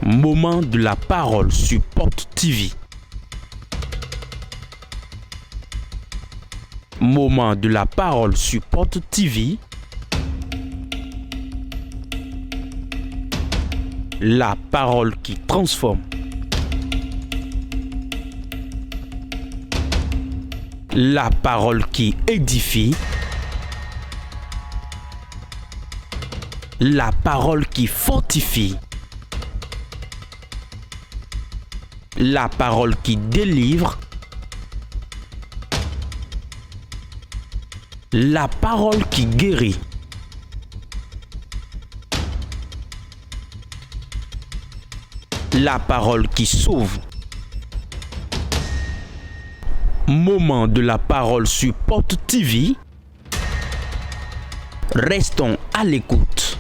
Moment de la parole sur Porte TV. Moment de la parole sur Porte TV. La parole qui transforme. La parole qui édifie. La parole qui fortifie. La parole qui délivre. La parole qui guérit. La parole qui sauve. Moment de la parole sur Porte TV. Restons à l'écoute.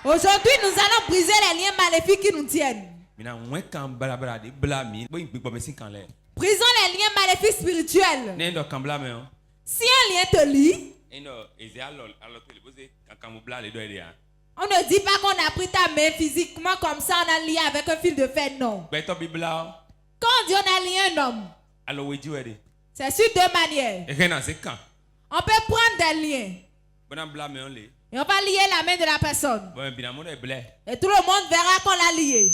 Aujourd'hui, nous allons briser les liens maléfiques qui nous tiennent. Brisons les liens maléfiques spirituels. Si un lien te lie, on ne dit pas qu'on a pris ta main physiquement comme ça, on a lié avec un fil de fer, non. Quand on dit on a lié un homme, c'est sur deux manières. On peut prendre des liens et on va lier la main de la personne. Et tout le monde verra qu'on l'a lié.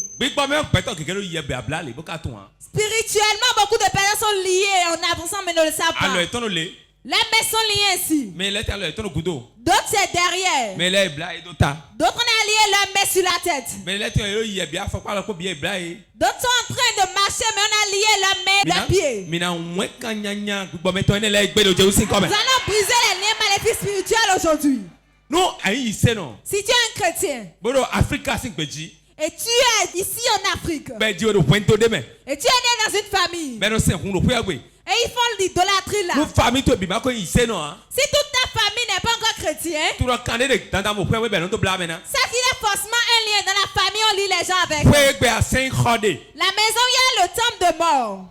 Spirituellement, beaucoup de personnes sont liées en avançant mais ne le savent pas. Les mains sont liées ici. D'autres c'est derrière. D'autres on a lié leurs mains sur la tête. D'autres sont en train de marcher mais on a lié leurs mains leurs pieds. Nous allons briser les liens maléfiques spirituels aujourd'hui. Si tu es un chrétien et tu es ici en Afrique et tu es né dans une famille et ils font l'idolâtrie là. Si toute ta famille n'est pas encore chrétien, ça qu'il y a forcément un lien dans la famille, on lit les gens avec. La maison où il y a le temple de mort.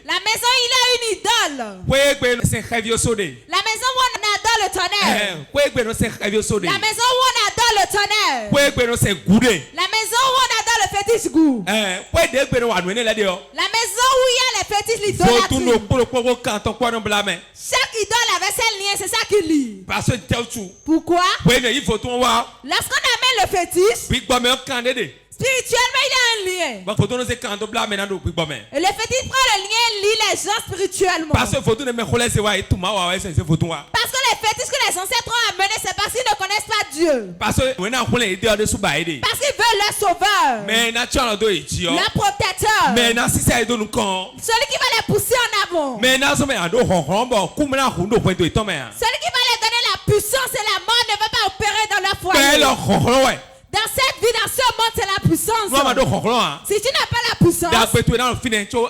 La maison où il y a une idole. La maison où on adore le tonnerre. La maison où on adore le tonnerre. La maison où on adore le fétiche goût. La maison où il y a les fétiches l'idolâtrie. Chaque idole avait ses liens, c'est ça qui lit. Pourquoi? Lorsqu'on amène le fétiche, spirituellement, il y a un lien. Et le fétiche prend le lien et lie les gens spirituellement. Parce que les fétiches que les ancêtres ont amenés, c'est parce qu'ils ne connaissent pas Dieu. Parce qu'ils veulent leur sauveur, leur protecteur, celui qui va les pousser en avant, celui qui va les donner la puissance et la mort ne va pas opérer dans leur foyer. Dans cette vie, dans ce monde, c'est la puissance. Si tu n'as pas la puissance, tes bénédictions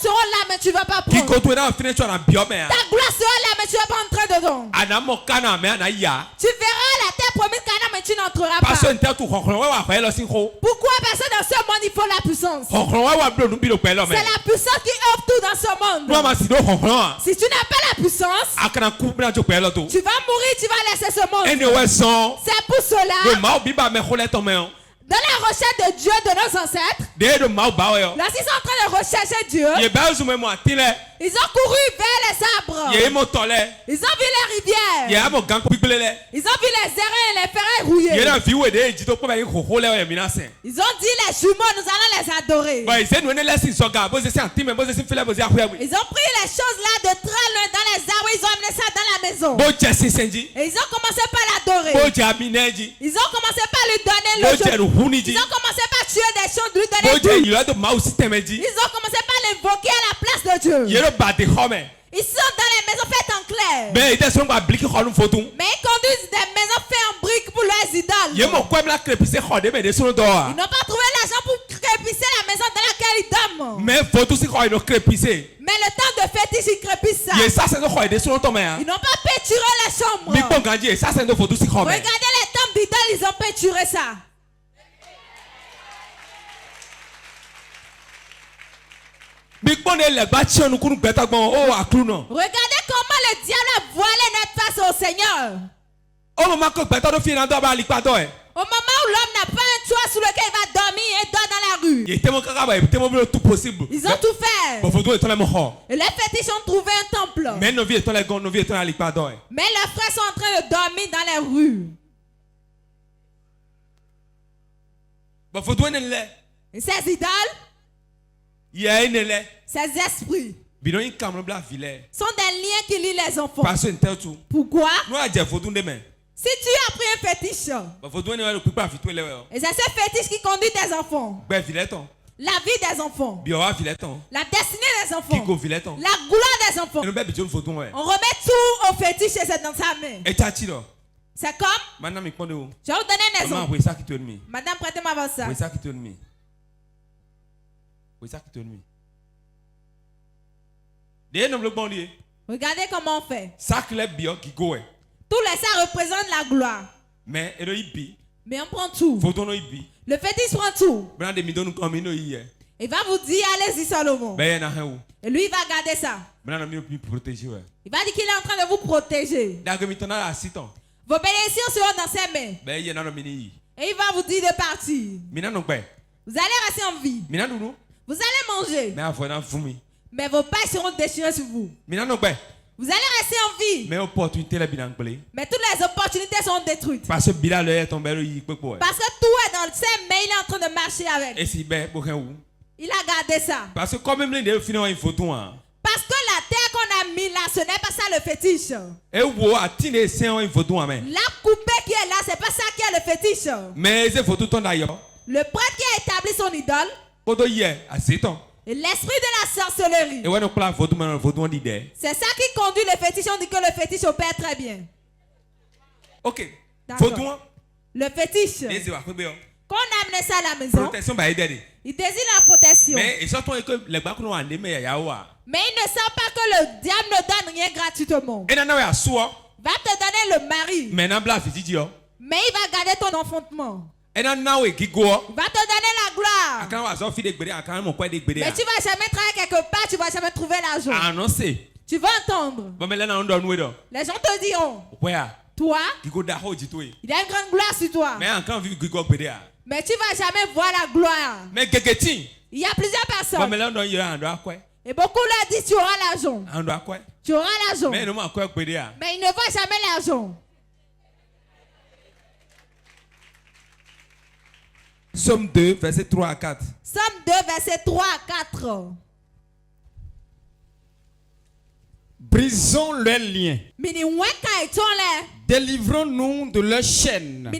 seront là, mais tu ne vas pas prendre. Ta gloire sera là, mais tu ne vas pas entrer dedans. Tu verras la terre promise Canaan, mais tu n'entreras pas. Pourquoi? Parce que dans ce monde, il faut la puissance. C'est la puissance qui offre tout dans ce monde. Si tu n'as pas la puissance, tu vas mourir, tu vas laisser ce monde. C'est pour cela, dans la recherche de Dieu de nos ancêtres, lorsqu'ils sont en train de rechercher Dieu, ils ont couru vers les arbres. Ils ont vu les rivières. Ils ont vu les airains et les ferrailles rouillés. Ils ont dit les jumeaux, nous allons les adorer. Ils ont pris les choses là de très loin dans les arbres. Ils ont amené ça dans la maison. Et ils ont commencé par l'adorer. Ils ont commencé par lui donner le jeu. Ils ont commencé par tuer des choses, lui donner tout. Ils ont commencé par l'invoquer à la place de Dieu. Ils sont dans les maisons faites en clair. Mais ils conduisent des maisons faites en briques pour leurs idoles. Ils n'ont pas trouvé l'argent pour crépisser la maison dans laquelle ils dorment. Mais le temps de fétiche, ils crépissent ça. Ils n'ont pas peinturé la chambre. Regardez les temples d'idoles, ils ont peinturé ça. Regardez comment le diable a voilé notre face au Seigneur. Au moment où l'homme n'a pas un toit sur lequel il va dormir et dort dans la rue. Ils ont tout fait. Et les fétiches ont trouvé un temple. Mais leurs frères sont en train de dormir dans les rues. Et ces idoles, ces esprits sont des liens qui lient les enfants. Pourquoi? Si tu as pris un fétiche, et c'est ce fétiche qui conduit tes enfants, la vie des enfants, la destinée des enfants, la gloire des enfants, on remet tout au fétiche et c'est dans sa main. C'est comme, je vais vous donner un exemple. Madame, prêtez-moi votre sac. Regardez comment on fait. Tous les sacs représentent la gloire. Mais on prend tout. Le fétiche prend tout. Il va vous dire, allez-y Salomon. Et lui, il va garder ça. Il va dire qu'il est en train de vous protéger. Vos bénédictions seront dans ses mains. Et il va vous dire de partir. Vous allez rester en vie. Vous allez manger. Mais vos pailles seront déchirées sur vous. Vous allez rester en vie. Mais toutes les opportunités sont détruites. Parce que tout est dans ses mains, il est en train de marcher avec. Il a gardé ça. Parce que la terre qu'on a mis là, ce n'est pas ça le fétiche. La coupée qui est là, c'est pas ça qui est le fétiche. Le prêtre qui a établi son idole, et l'esprit de la sorcellerie, c'est ça qui conduit le fétiche. On dit que le fétiche opère très bien. Ok. Le fétiche, quand on amène ça à la maison, il désire la protection. Mais il ne sent pas que le diable ne donne rien gratuitement. Il va te donner le mari. Mais il va garder ton enfantement. Il va te donner la gloire. Mais tu ne vas jamais travailler quelque part, tu ne vas jamais trouver l'argent. Tu vas entendre. Les gens te diront, toi, il y a une grande gloire sur toi. Mais tu ne vas jamais voir la gloire. Il y a plusieurs personnes. Et beaucoup leur disent, tu auras l'argent. Tu auras l'argent. Mais il ne voit jamais l'argent. Somme 2, verset 3 à 4. Somme 2, verset 3 à 4. Brisons leurs liens. Délivrons-nous de leurs chaînes.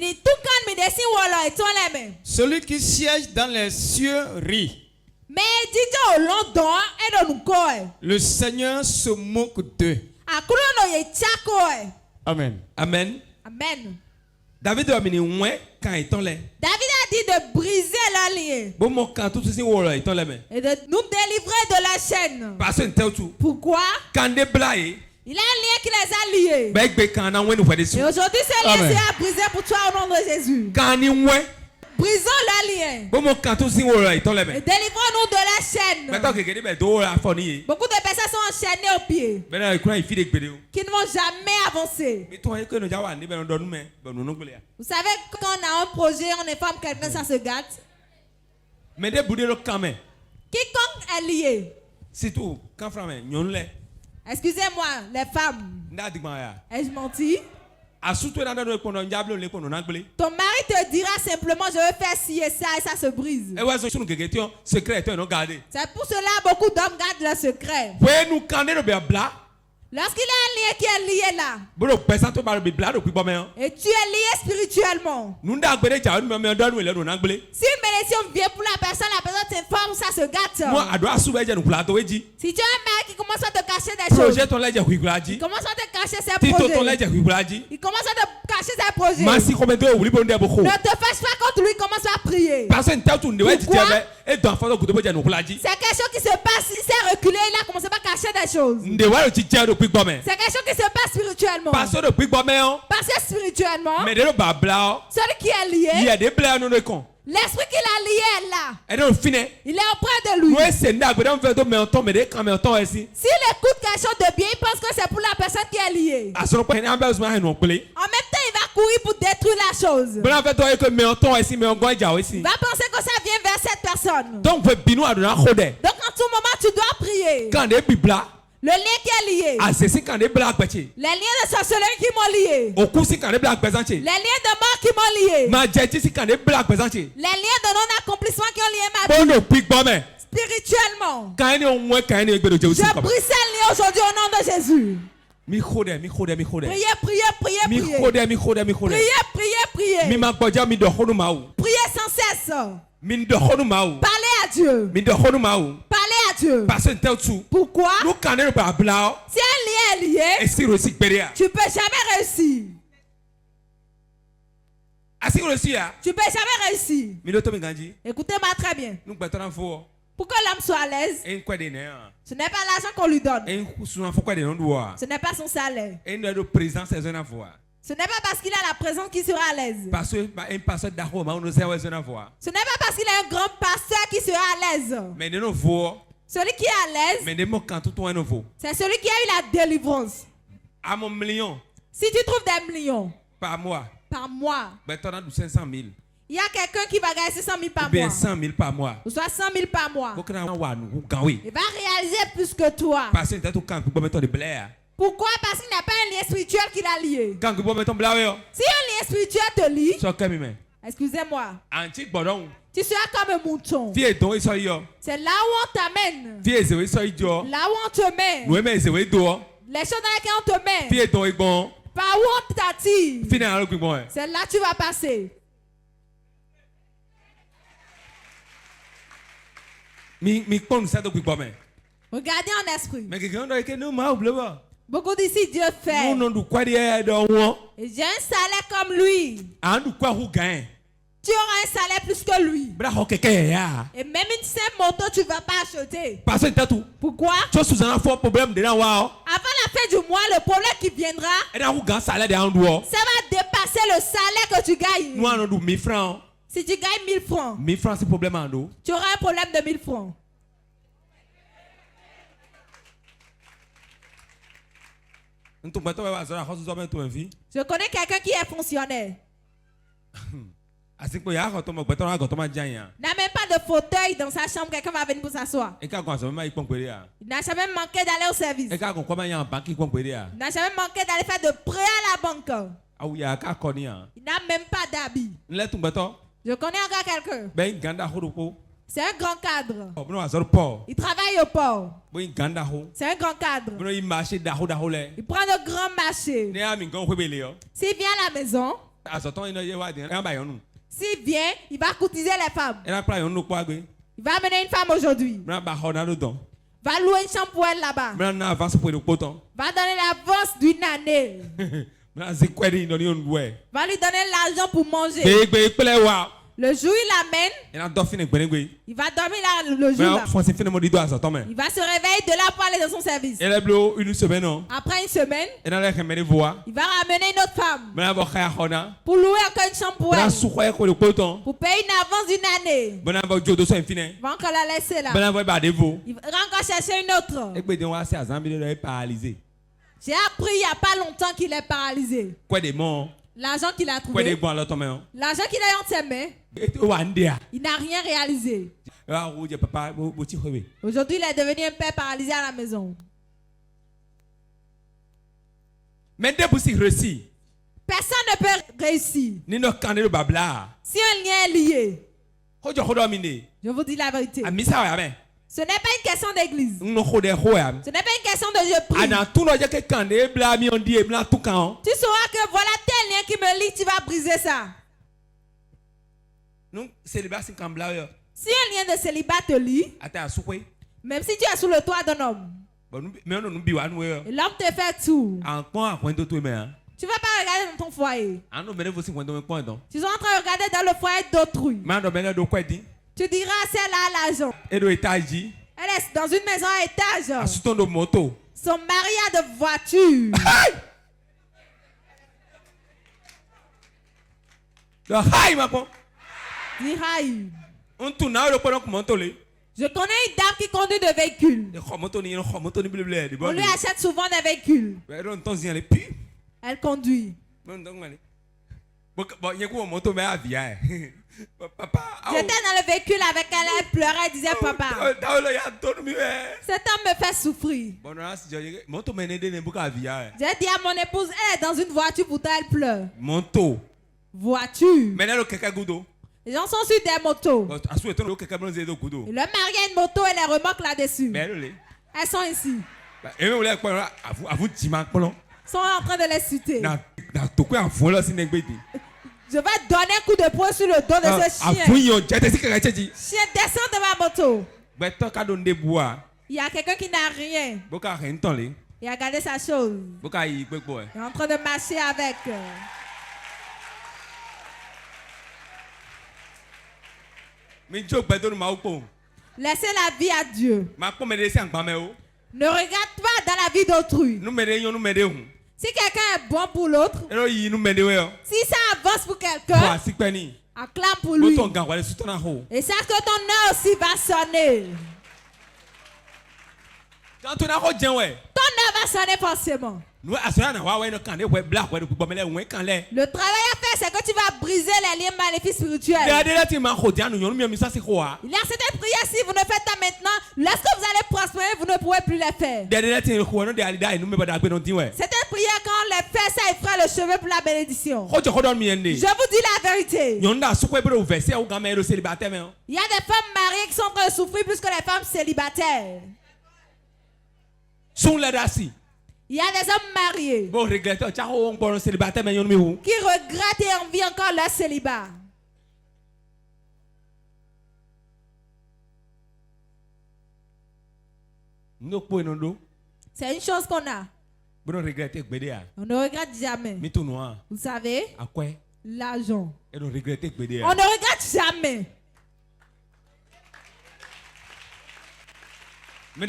Celui qui siège dans les cieux rit. Le Seigneur se moque d'eux. Amen. Amen. Amen. David a dit de briser la ligne et de nous délivrer de la chaîne. Pourquoi? Il a un lien qui les a liés. Et aujourd'hui, ce lien sera brisé pour toi au nom de Jésus. Brisons la lien. Et délivrons-nous de la chaîne. Beaucoup de personnes sont enchaînées aux pieds, qui ne vont jamais avancer. Vous savez, quand on a un projet, on informe quelqu'un, ça se gâte. Quiconque est lié. Excusez-moi, les femmes. Ai-je menti? Ton mari te dira simplement, je veux faire ci et ça se brise. C'est pour cela que beaucoup d'hommes gardent leur secret. Lorsqu'il y a un lien qui est lié là, et tu es lié spirituellement, si une bénédiction vient pour la personne t'informe, ça se gâte. Si tu as un mari qui commence à te cacher des choses, il commence à te cacher ses projets, il commence à te cacher ses projets, ne te fâche pas contre lui, commence à prier. Pourquoi? C'est quelque chose qui se passe, il s'est reculé, il a commencé à cacher des choses. C'est quelque chose qui se passe spirituellement. Parce que spirituellement, celui qui est lié, L'esprit qui l'a lié est là. Il est auprès de lui. S'il écoute quelque chose de bien, il pense que c'est pour la personne qui est liée. En même temps, il va courir pour détruire la chose. Il va penser que ça vient vers cette personne. Donc, en tout moment, tu dois prier. Le lien qui est lié. Les liens de sorcellerie qui m'ont lié. Les liens de mort qui m'ont lié. Les liens de non-accomplissement qui ont lié ma vie. Spirituellement. Je brise ces liens aujourd'hui au nom de Jésus. Priez, priez, priez, priez. Priez, priez, priez. Priez sans cesse. Parlez à Dieu. Parlez à Dieu. Pourquoi? Si un lien est lié, tu ne peux jamais réussir. Tu ne peux jamais réussir. Écoutez-moi très bien. Pour que l'homme soit à l'aise, ce n'est pas l'argent qu'on lui donne. Ce n'est pas son salaire. Ce n'est pas parce qu'il a la présence qu'il sera à l'aise. Ce n'est pas parce qu'il a un grand pasteur qui sera à l'aise. Celui qui est à l'aise, c'est celui qui a eu la délivrance. Si tu trouves des millions par mois, il y a quelqu'un qui va gagner 500 000 par mois. 100 000 par mois. Ou soit 100 000 par mois. Il va réaliser plus que toi. Pourquoi? Parce qu'il n'y a pas un lien spirituel qui l'a lié. Si un lien spirituel te lie, excusez-moi, tu seras comme un mouton. C'est là où on t'amène. Là où on te met. Les choses dans lesquelles on te met. Par où on t'attire. C'est là que tu vas passer. Regardez en esprit. Beaucoup d'ici Dieu fait. Et j'ai un salaire comme lui. Tu auras un salaire plus que lui. Et même une simple moto, tu ne vas pas acheter. Pourquoi? Avant la fin du mois, le problème qui viendra, ça va dépasser le salaire que tu gagnes. Si tu gagnes 1000 francs, tu auras un problème de 1000 francs. Je connais quelqu'un qui est fonctionnaire. Il n'a même pas de fauteuil dans sa chambre, quelqu'un va venir pour s'asseoir. Il n'a jamais manqué d'aller au service. Il n'a jamais manqué d'aller faire de prêts à la banque. Il n'a même pas d'habit. Je connais encore quelqu'un. C'est un grand cadre. Il travaille au port. C'est un grand cadre. Il prend de grands marchés. S'il vient à la maison, s'il vient, il va courtiser les femmes. Il va amener une femme aujourd'hui. Va louer une chambre pour elle là-bas. Va donner l'avance d'une année. Va lui donner l'argent pour manger. Le jour il l'amène, il va dormir là le jour là. Il va se réveiller de là pour aller dans son service. Après une semaine, il va ramener une autre femme pour louer encore une chambre pour elle. Pour payer une avance d'une année. Il va encore la laisser là. Il va encore chercher une autre. J'ai appris il n'y a pas longtemps qu'il est paralysé. L'argent qu'il a trouvé, l'argent qu'il a entre ses mains, il n'a rien réalisé. Aujourd'hui, il est devenu un père paralysé à la maison. Personne ne peut réussir si un lien est lié. Je vous dis la vérité. Ce n'est pas une question d'église. Ce n'est pas une question de je prie. Tu sauras que voilà tel lien qui me lie, tu vas briser ça. Si un lien de célibat te lie, même si tu es sous le toit d'un homme, et l'homme te fait tout, tu ne vas pas regarder dans ton foyer. Tu es en train de regarder dans le foyer d'autrui. Tu diras, celle-là a l'argent. Elle est dans une maison à étage. Son mari a de voitures. Diraï. Je connais une dame qui conduit de véhicules. On lui achète souvent des véhicules. Elle conduit. J'étais dans le véhicule avec elle, elle pleurait, elle disait papa. Cet homme me fait souffrir. J'ai dit à mon épouse, elle est dans une voiture, pourtant elle pleure. Voiture. Les gens sont sur des motos. Le mari a une moto et les remorques là-dessus. Elles sont ici. Ils sont en train de les citer. Je vais donner un coup de poing sur le dos de ce chien. Chien, descend de ma moto. Il y a quelqu'un qui n'a rien. Il a gardé sa chose. Il est en train de marcher avec. Laissez la vie à Dieu. Ne regarde pas dans la vie d'autrui. Si quelqu'un est bon pour l'autre, si ça avance pour quelqu'un, acclame pour lui. Et sache que ton heure aussi va sonner. Ton heure va sonner forcément. Le travail à faire, c'est que tu vas briser les liens maléfiques spirituels. Il y a certaines prières, si vous ne faites pas maintenant, lorsque vous allez prospérer, vous ne pourrez plus les faire. Certaines prières, quand on les fait, ça effraie le chemin pour la bénédiction. Je vous dis la vérité. Il y a des femmes mariées qui sont en train de souffrir plus que les femmes célibataires. Il y a des hommes mariés qui regrettent et envient encore leur célibat. C'est une chose qu'on a. On ne regrette jamais. Vous savez, l'argent. On ne regrette jamais. Tu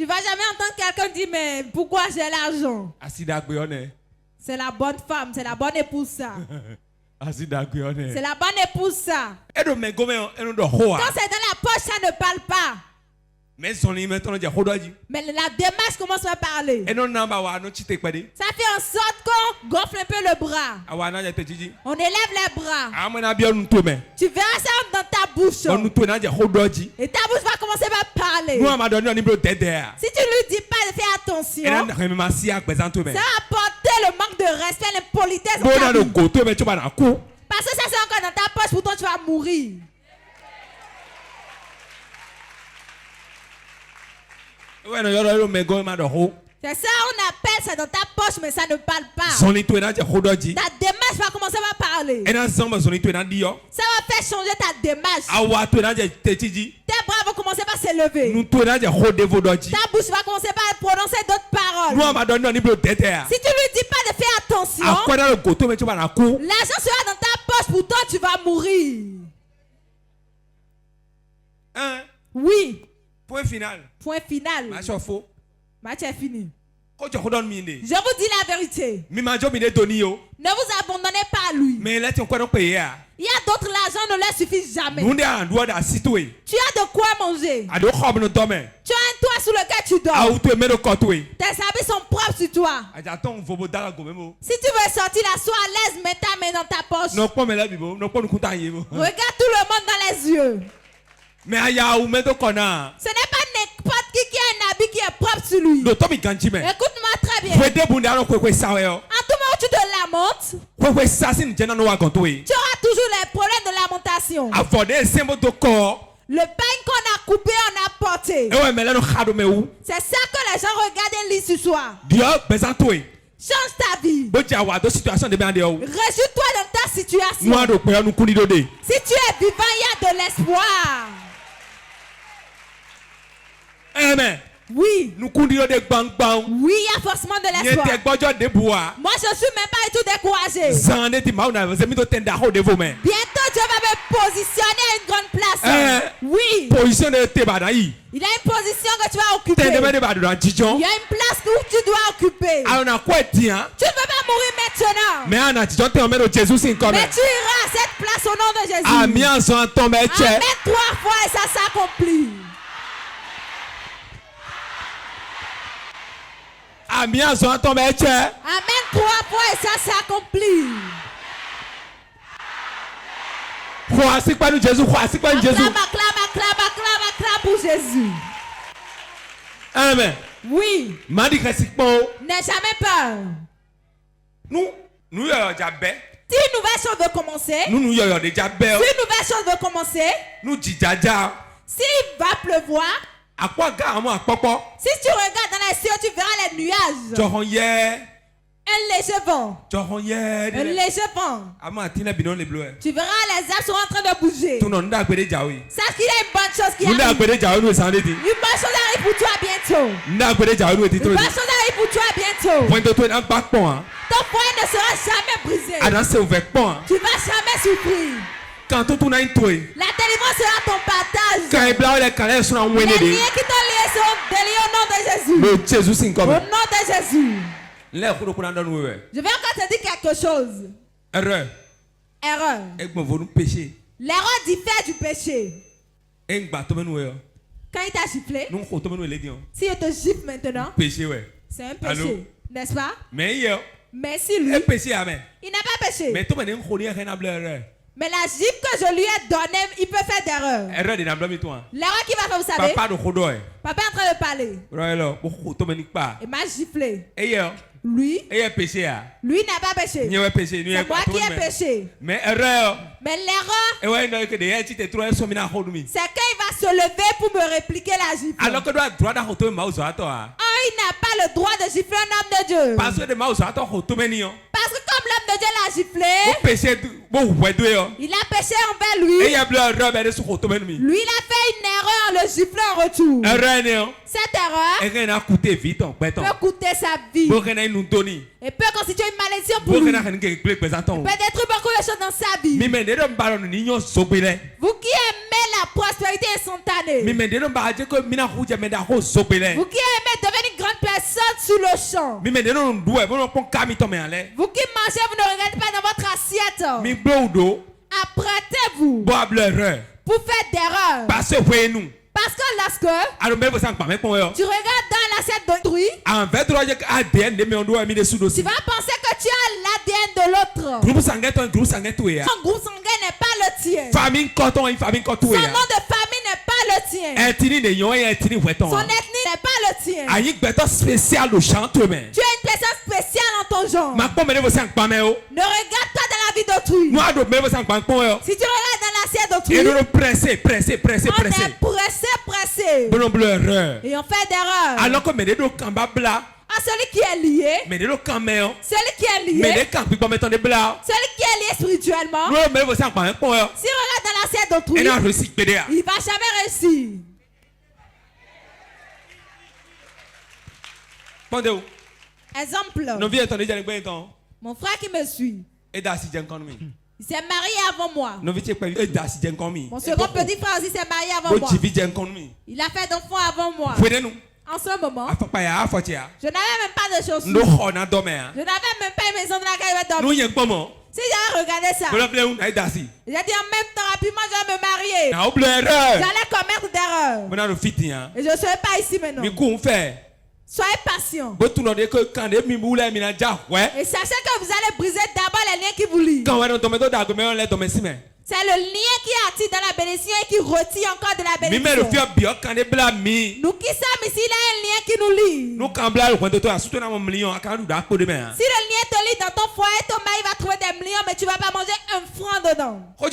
vas jamais entendre quelqu'un dire mais pourquoi j'ai l'argent? C'est la bonne femme, c'est la bonne épouse ça. C'est la bonne épouse ça. Quand c'est dans la poche, ça ne parle pas. Mais la démarche commence à parler. Ça fait en sorte qu'on gonfle un peu le bras. On élève les bras. Tu verras ça dans ta bouche. Et ta bouche va commencer à parler. Si tu ne lui dis pas de faire attention, ça va apporter le manque de respect, l'impolitesse. Parce que ça c'est encore dans ta poche, pourtant tu vas mourir. C'est ça on appelle ça dans ta poche, mais ça ne parle pas. Ta démarche va commencer à parler. Ça va faire changer ta démarche. Tes bras vont commencer à s'élever. Ta bouche va commencer à prononcer d'autres paroles. Si tu lui dis pas de faire attention, l'argent sera dans ta poche, pourtant tu vas mourir. Oui. Point final. Point final. Match est fini. Je vous dis la vérité. Ne vous abandonnez pas à lui. Il y a d'autres, l'argent ne leur suffit jamais. Tu as de quoi manger. Tu as un toit sur lequel tu dors. Tes habits sont propres sur toi. Si tu veux sortir là, sois à l'aise, mets ta main dans ta poche. Regarde tout le monde dans les yeux. Ce n'est pas n'importe qui a un habit qui est propre sur lui. Écoute-moi très bien. En tout moment où tu te lamentes, tu auras toujours les problèmes de lamentation. Le pain qu'on a coupé, on a porté. C'est ça que les gens regardent et lisent ce soir. Change ta vie. Réjouis-toi dans ta situation. Si tu es vivant, il y a de l'espoir. Amen. Oui. Oui, il y a forcément de l'espoir. Moi, je ne suis même pas du tout découragé. Bientôt, Dieu va me positionner à une grande place. Oui. Position de Tebadaï. Il y a une position que tu vas occuper. Il y a une place que tu dois occuper. Tu ne peux pas mourir maintenant. Mais tu iras à cette place au nom de Jésus. Amen 3 fois et ça s'accomplit. Amen 3 fois et ça s'accomplit. Acclame Jésus. Acclame pour Jésus. Amen. Oui. N'aie jamais peur. Nous si une nouvelle chose veut commencer. Si une nouvelle chose veut commencer. S'il va pleuvoir. Si tu regardes dans les cieux, tu verras les nuages. Un léger vent. Un léger vent. Tu verras les arbres sont en train de bouger. Sache qu'il y a une bonne chose qui arrive. Une bonne chose arrive pour toi bientôt. Une bonne chose arrive pour toi bientôt. Ton foyer ne sera jamais brisé. Tu ne vas jamais souffrir. La délivrance sera ton partage. Les liens qui t'ont lié seront déliés au nom de Jésus. Au nom de Jésus. Je vais encore te dire quelque chose. Erreur. L'erreur diffère du péché. Quand il t'a giflé, si il te gifle maintenant, c'est un péché. N'est-ce pas? Mais si lui, il n'a pas péché. Mais la gifle que je lui ai donnée, il peut faire d'erreur. L'erreur qu'il va faire, vous savez? Papa est en train de parler. Il m'a giflé. Lui n'a pas péché. C'est moi qui ai péché. Mais l'erreur, c'est quand il va se lever pour me répliquer la gifle. Il n'a pas le droit de gifler un homme de Dieu. Parce que comme l'homme de Dieu l'a giflé, il a péché envers lui. Lui, il a fait une erreur en le giflant en retour. Cette erreur peut coûter sa vie. Et peut constituer une malédiction pour lui. Peut détruire beaucoup de choses dans sa vie. Vous qui aimez la prospérité instantanée. Vous qui aimez devenir une grande personne sous le champ. Vous qui mangez, vous ne regardez pas dans votre assiette. Apprêtez-vous pour faire d'erreurs. Parce que lorsque tu regardes dans l'assiette d'autrui, tu vas penser que tu as l'ADN de l'autre. Son groupe sanguin n'est pas le tien. Son nom de famille n'est pas le tien. Son ethnie n'est pas le tien. Tu es une personne spéciale dans ton genre. Ne regarde pas dans la vie d'autrui. Si tu regardes dans l'assiette d'autrui, on est pressé. Et on fait d'erreur. À celui qui est lié, celui qui est lié spirituellement, si on regarde dans l'assiette d'autrui, il ne va jamais réussir. Exemple, mon frère qui me suit, il s'est marié avant moi. Mon second petit frère aussi s'est marié avant moi. Il a fait d'enfants avant moi. En ce moment, je n'avais même pas de chaussures. Je n'avais même pas une maison dans laquelle je vais dormir. Si j'avais regardé ça, j'ai dit en même temps rapidement je vais me marier. J'allais commettre d'erreurs. Et je ne serai pas ici maintenant. Soyez patient. Et sachez que vous allez briser d'abord les liens qui vous lient. C'est le lien qui attire dans la bénédiction et qui retire encore de la bénédiction. Nous qui sommes ici, il y a un lien qui nous lie. Si le lien te lie dans ton foyer, ton mari va trouver des millions, mais tu ne vas pas manger un franc dedans. Je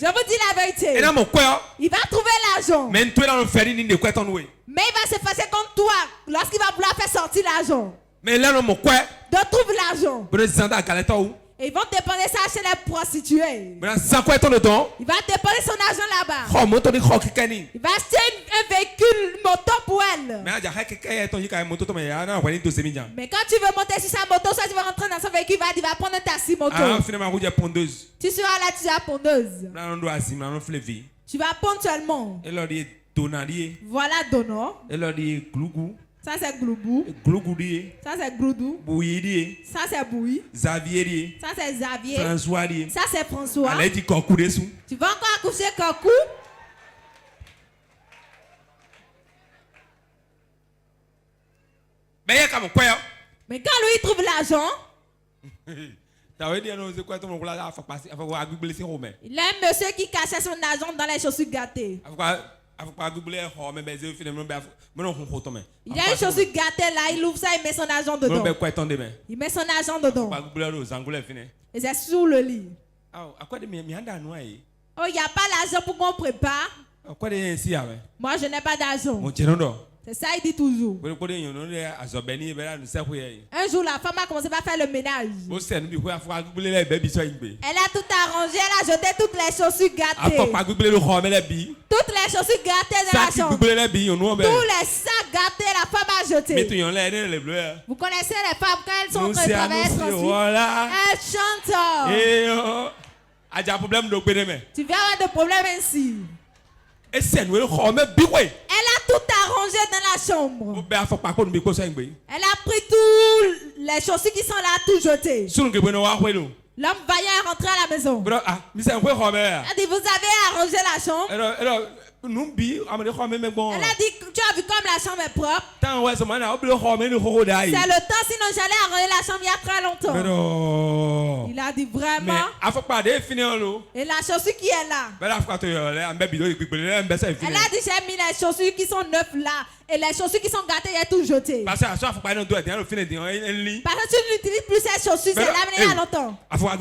vous dis la vérité. Il va trouver l'argent. Mais il va se fâcher contre toi lorsqu'il va vouloir faire sortir l'argent. De trouver l'argent. Et ils vont dépenser ça chez les prostituées. Il va dépenser son argent là-bas. Il va acheter un véhicule moto pour elle. Mais quand tu veux monter sur sa moto, soit tu vas rentrer dans son véhicule, il va prendre un taxi moto. Tu seras là, tu seras pondeuse. Tu vas ponctuellement. Voilà donnant. Ça c'est gloubou. Ça c'est gloudou. Ça c'est bouilli. Ça c'est Xavier. Ça c'est François. Tu vas encore accoucher Kakou. Mais quand lui il trouve l'argent, il a un monsieur qui cachait son argent dans les chaussures gâtées. Il y a une chaussure gâtée là, il ouvre ça, il met son argent dedans. Il met son argent dedans. Et c'est sous le lit. Oh, il n'y a pas l'argent pour qu'on prépare. Moi, je n'ai pas d'argent. C'est ça, il dit toujours. Un jour, la femme a commencé à faire le ménage. Elle a tout arrangé, elle a jeté toutes les chaussures gâtées. Toutes les chaussures gâtées dans la chambre. Tous les sacs gâtés, la femme a jeté. Vous connaissez les femmes quand elles sont en train de travailler elles chantent. Tu vas avoir des problèmes ainsi. Elle a tout arrangé dans la chambre. Elle a pris tous les chaussures qui sont là, tout jeté. L'homme vaillant est rentré à la maison. Elle a dit, vous avez arrangé la chambre. Elle a dit, tu as vu comme la chambre est propre. C'est le temps, sinon j'allais arranger la chambre il y a très longtemps. Il a dit vraiment. Et la chaussure qui est là. Elle a dit, j'ai mis les chaussures qui sont neuves là. Et les chaussures qui sont gâtées, il est tout jeté. Parce que tu n'utilises plus ces chaussures, c'est là, mais il y a longtemps. Il a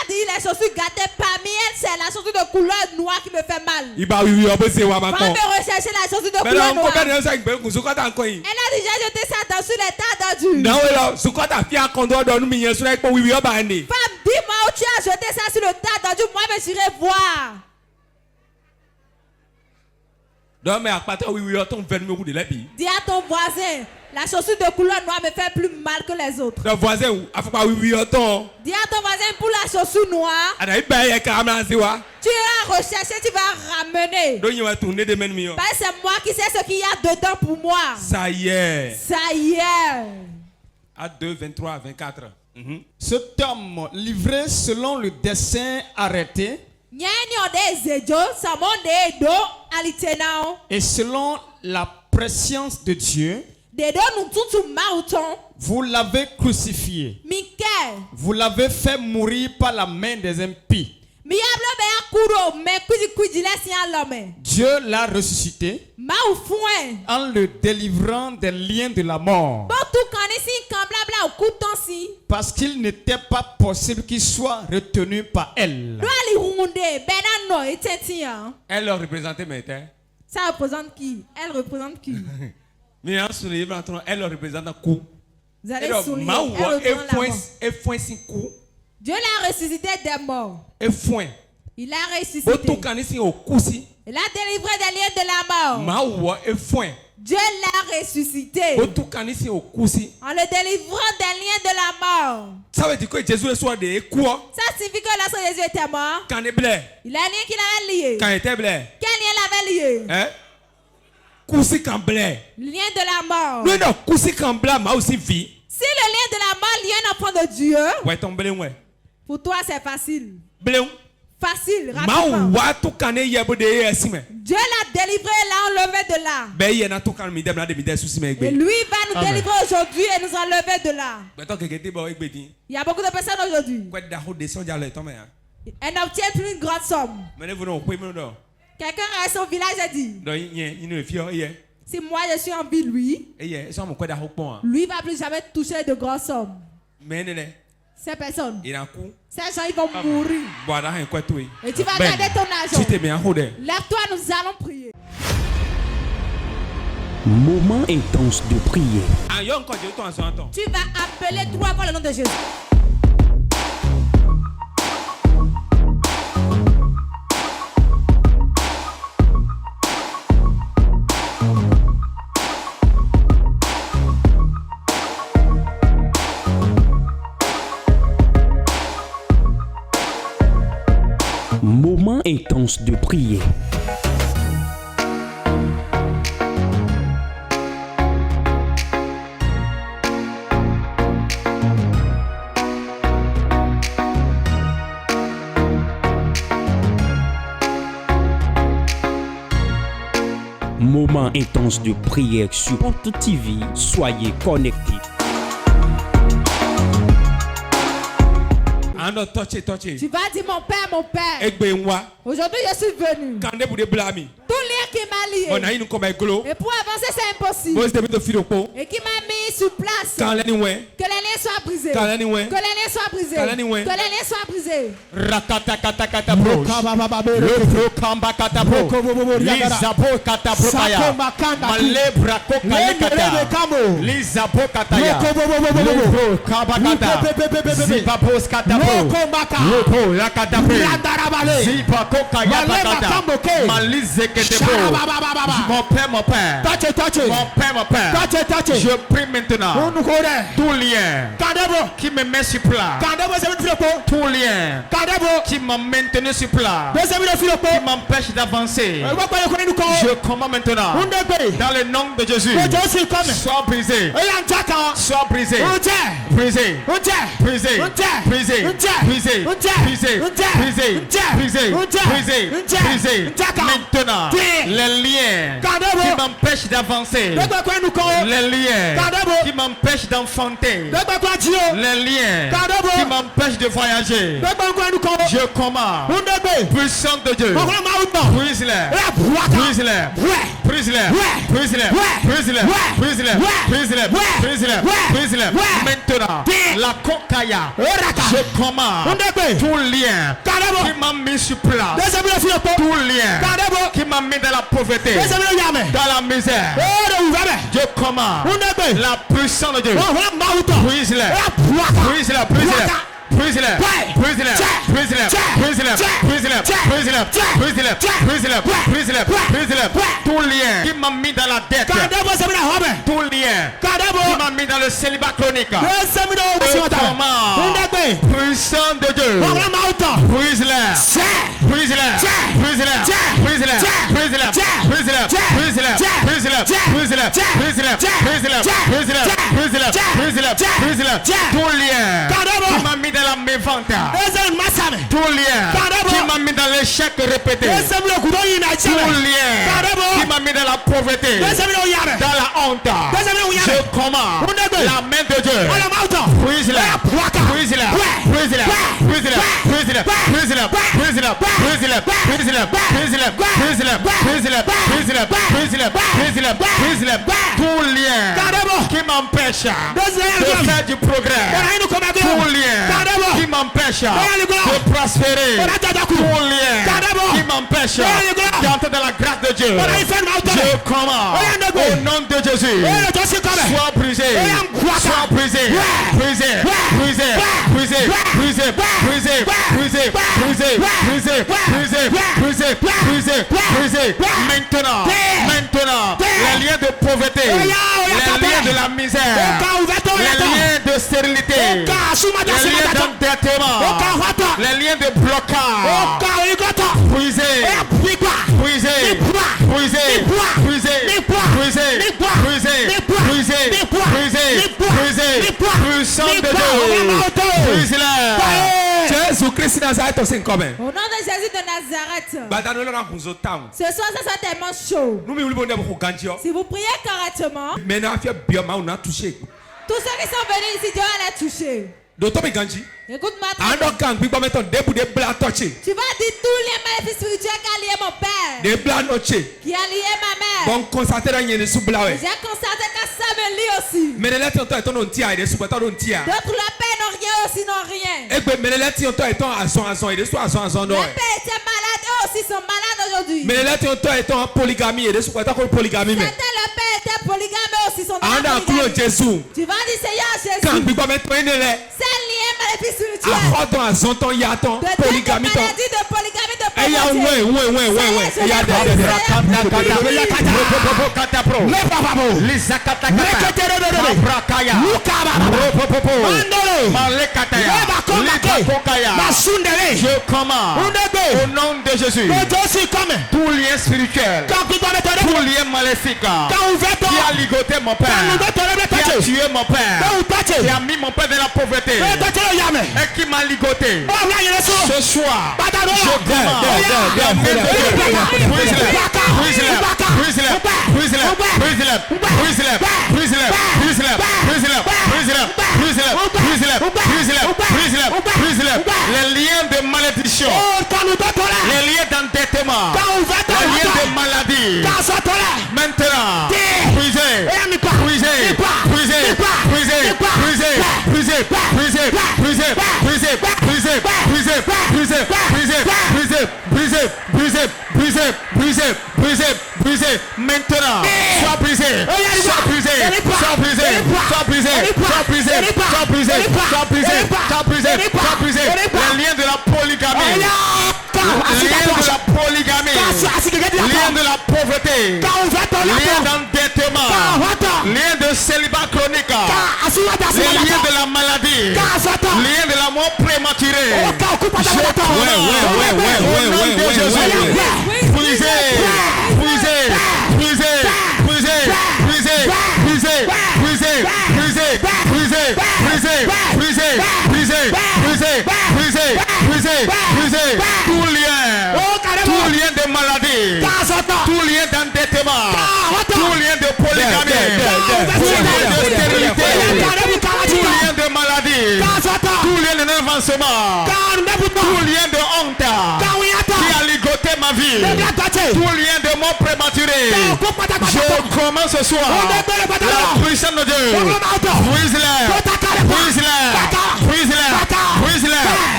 dit, les chaussures gâtées, parmi elles, c'est la chaussure de couleur noire qui me fait mal. Va me rechercher la chaussure de couleur noire. Elle a dit, j'ai jeté ça sur les tas d'ordures. Femme, dis-moi où tu as jeté ça sur le tas d'ordures, moi je j'irai voir. Dis à ton voisin, la chaussure de couleur noire me fait plus mal que les autres. Dis à ton voisin pour la chaussure noire. Tu iras rechercher, tu vas ramener. Parce que c'est moi qui sais ce qu'il y a dedans pour moi. Ça y est. À 2, 23, 24. Cet homme livré selon le dessein arrêté. Et selon la préscience de Dieu, vous l'avez crucifié. Vous l'avez fait mourir par la main des impies. Dieu l'a ressuscité en le délivrant des liens de la mort. Parce qu'il n'était pas possible qu'il soit retenu par elle. Elle représentait maintenant. Ça représente qui? Elle représente qui? Elle représente un coup. Vous allez souligner. Elle représente la mort. Dieu l'a ressuscité des morts. Il a ressuscité. Il a délivré des liens de la mort. Dieu l'a ressuscité. En le délivrant des liens de la mort. Ça signifie que lorsque Jésus était mort, il a un lien qu'il avait lié. Quel lien l'avait lié? Le lien de la mort. Si le lien de la mort lie un enfant de Dieu, pour toi c'est facile. Facile, rapidement. Dieu l'a délivré et l'a enlevé de là. Et lui va nous délivrer aujourd'hui et nous enlever de là. Il y a beaucoup de personnes aujourd'hui. Elle n'obtient plus une grande somme. Quelqu'un à son village a dit, si moi je suis en vie, lui va plus jamais toucher de grandes sommes. Ces personnes, ces gens ils vont mourir. Et tu vas garder ton argent. Lève-toi, nous allons prier. Moment intense de prière. Tu vas appeler 3 fois le nom de Jésus. Moment intense de prière. Moment intense de prière sur Porte TV. Soyez connectés. Tu vas dire mon père. Aujourd'hui je suis venu. Tout lien qui m'a lié. Et pour avancer c'est impossible. Et qui m'a mis sur place. Que les liens soient brisés. Que les liens soient brisés. Que les liens soient brisés. Je prie maintenant. Tout lien qui me met sur plat. Tout lien qui m'a maintenu sur plat. Qui m'empêche d'avancer. Je commande maintenant. Dans le nom de Jésus. Sois brisé. Sois brisé. Brisé. Brisé. Brisé. Brisé. Brisé. Brisé. Brisé. Maintenant, les liens qui m'empêchent d'avancer. Les liens qui m'empêchent d'enfanter. Les liens qui m'empêchent de voyager. Je commande. Puissant de Dieu. Brise-les. Brise-les. Brise-les. Brise-les. Brise-les. Brise-les. Brise-les. Brise-les. Brise-les. Maintenant, la cocaïa. Je commande. Tout lien qui m'a mis sur place. Tout lien qui m'a mis dans la pauvreté. Dans la misère. Je commande. La puissance de Dieu. Brise-les. Brise-les. Brise-les. Brise-les, brise-les, brise-les, brise-les, brise-les, brise-les, brise-les, brise-les, brise-les, brise-les. Tout lien qui m'a mis dans la dette. Tout lien qui m'a mis dans le célibat chronique. Puissant de Dieu. Brise-les, brise-les, brise-les, brise-les, brise-les, brise-les, brise-les, brise-les, brise-les, brise-les, brise-les, brise-les, brise-les, brise-les. Tout lien qui m'a mis dans la mévente. Tout lien qui m'a mis dans l'échec répété. Tout lien qui m'a mis dans la pauvreté. Dans la honte. Je commande la main de Dieu. Brise-les. Brise-les. Brise-les. Brise-les. Brise-les. Brise-les. Brise-les. Brise-les. Brise-les. Brise-les. Brise-les. Brise-les. Brise-les. Brise-les. Brise-les. Tout lien qui m'empêche de faire du progrès. Tout lien qui m'empêche de prospérer. Tout lien qui m'empêche d'entrer dans la grâce de Dieu. Je commande au nom de Jésus. Sois brisé. Sois brisé. Brisé. Brisé. Brisé. Brisé. Brisé. Brisé. Brisé. Brisé. Brisé. Brisé. Brisé. Brisé. Maintenant. Maintenant. Les liens de pauvreté. Les liens de la misère. Les liens de stérilité. Les liens d'endettement. Les liens de blocage. Brisé. Brisé. Brisé. Brisé. Brisé. Brisé. Brisé. Brisé. Puissant de Dieu. Brise-les. Jésus-Christ Nazareth au Saint-Commun. Au nom de Jésus de Nazareth. Ce soir, ça sera tellement chaud. Si vous priez correctement, tous ceux qui sont venus ici, Dieu va les toucher. Écoute-moi. Tu vas dire tous les maléfices spirituels qui a lié mon père. Qui a lié ma mère. J'ai constaté que ça me lie aussi. D'autres la paix n'ont rien aussi, n'ont rien. Mes pères étaient malades, eux aussi sont malades aujourd'hui. Certains, leur père était polygames aussi sont dans la polygamie. Tu vas dire Seigneur Jésus. Ces liens maléfiques spirituels. De polygamie, de polygamie, de je commande au nom de Jésus tout lien spirituel, tout lien maléfique qui a ligoté mon père, qui a tué mon père, qui a mis mon père dans la pauvreté et qui m'a ligoté. Ce soir, je commande les liens de malédiction, les liens d'endettement, les liens de maladie. Maintenant, brisez, brisez, brisez, brisez, brisez, brisez, brisez, brisez, brisez, brisez, brisez, brisez, brisez, brisez, brisez, brisez, brisez, brisez, maintenant, sois brisé, sois brisé, sois brisé, sois brisé, sois brisé, sois brisé, sois brisé, sois brisé, sois brisé, les liens de la polygamie, liens de la polygamie, liens de la pauvreté, liens d'endettement, liens de célibat chronique, les liens de la maladie, liens de la mort prématurée. Brisez, brisez, brisez, brisez, brisez, brisez, brisez, brisez, brisez, brisez, brisez, brisez, brisez, brisez, brisez, brisez, tout lien de maladie, tout lien d'endettement, tout lien de polygamie, tout lien de stérilité, tout lien de maladie, tout lien de non-avancement, tout lien de honte qui a ligoté ma vie, tout lien de mort prématuré. Je commence ce soir la puissance de Dieu. Brise-les, brise-les, brise-les,